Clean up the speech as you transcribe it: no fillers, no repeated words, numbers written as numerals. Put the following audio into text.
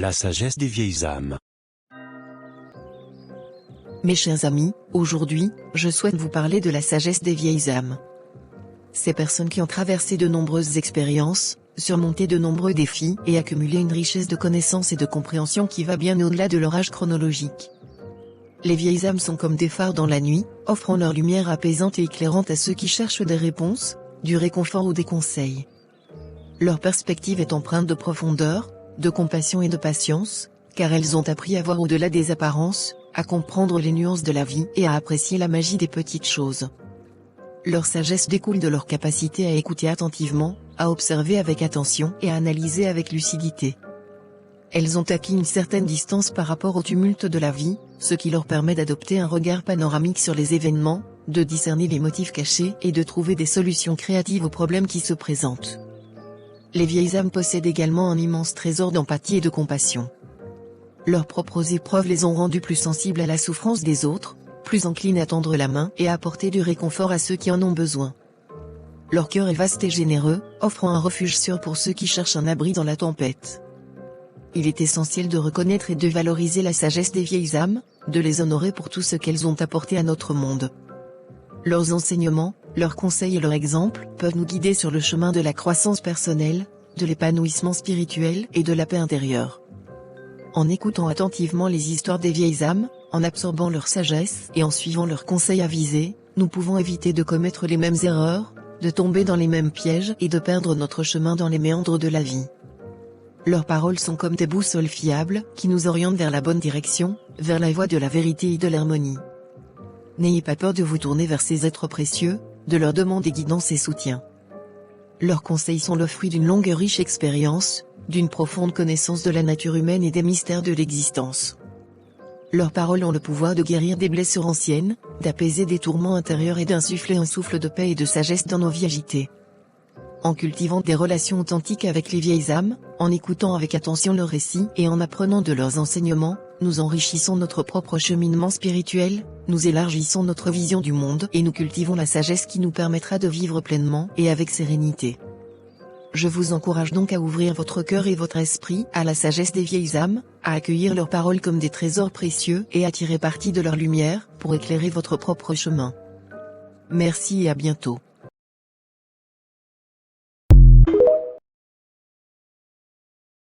La sagesse des vieilles âmes. Mes chers amis, aujourd'hui, je souhaite vous parler de la sagesse des vieilles âmes. Ces personnes qui ont traversé de nombreuses expériences, surmonté de nombreux défis et accumulé une richesse de connaissances et de compréhension qui va bien au-delà de leur âge chronologique. Les vieilles âmes sont comme des phares dans la nuit, offrant leur lumière apaisante et éclairante à ceux qui cherchent des réponses, du réconfort ou des conseils. Leur perspective est empreinte de profondeur, de compassion et de patience, car elles ont appris à voir au-delà des apparences, à comprendre les nuances de la vie et à apprécier la magie des petites choses. Leur sagesse découle de leur capacité à écouter attentivement, à observer avec attention et à analyser avec lucidité. Elles ont acquis une certaine distance par rapport au tumulte de la vie, ce qui leur permet d'adopter un regard panoramique sur les événements, de discerner les motifs cachés et de trouver des solutions créatives aux problèmes qui se présentent. Les vieilles âmes possèdent également un immense trésor d'empathie et de compassion. Leurs propres épreuves les ont rendus plus sensibles à la souffrance des autres, plus enclines à tendre la main et à apporter du réconfort à ceux qui en ont besoin. Leur cœur est vaste et généreux, offrant un refuge sûr pour ceux qui cherchent un abri dans la tempête. Il est essentiel de reconnaître et de valoriser la sagesse des vieilles âmes, de les honorer pour tout ce qu'elles ont apporté à notre monde. Leurs enseignements, leurs conseils et leur exemple peuvent nous guider sur le chemin de la croissance personnelle, de l'épanouissement spirituel et de la paix intérieure. En écoutant attentivement les histoires des vieilles âmes, en absorbant leur sagesse et en suivant leurs conseils avisés, nous pouvons éviter de commettre les mêmes erreurs, de tomber dans les mêmes pièges et de perdre notre chemin dans les méandres de la vie. Leurs paroles sont comme des boussoles fiables qui nous orientent vers la bonne direction, vers la voie de la vérité et de l'harmonie. N'ayez pas peur de vous tourner vers ces êtres précieux, de leur demander guidance et soutien. Leurs conseils sont le fruit d'une longue et riche expérience, d'une profonde connaissance de la nature humaine et des mystères de l'existence. Leurs paroles ont le pouvoir de guérir des blessures anciennes, d'apaiser des tourments intérieurs et d'insuffler un souffle de paix et de sagesse dans nos vies agitées. En cultivant des relations authentiques avec les vieilles âmes, en écoutant avec attention leurs récits et en apprenant de leurs enseignements, nous enrichissons notre propre cheminement spirituel, nous élargissons notre vision du monde et nous cultivons la sagesse qui nous permettra de vivre pleinement et avec sérénité. Je vous encourage donc à ouvrir votre cœur et votre esprit à la sagesse des vieilles âmes, à accueillir leurs paroles comme des trésors précieux et à tirer parti de leur lumière pour éclairer votre propre chemin. Merci et à bientôt.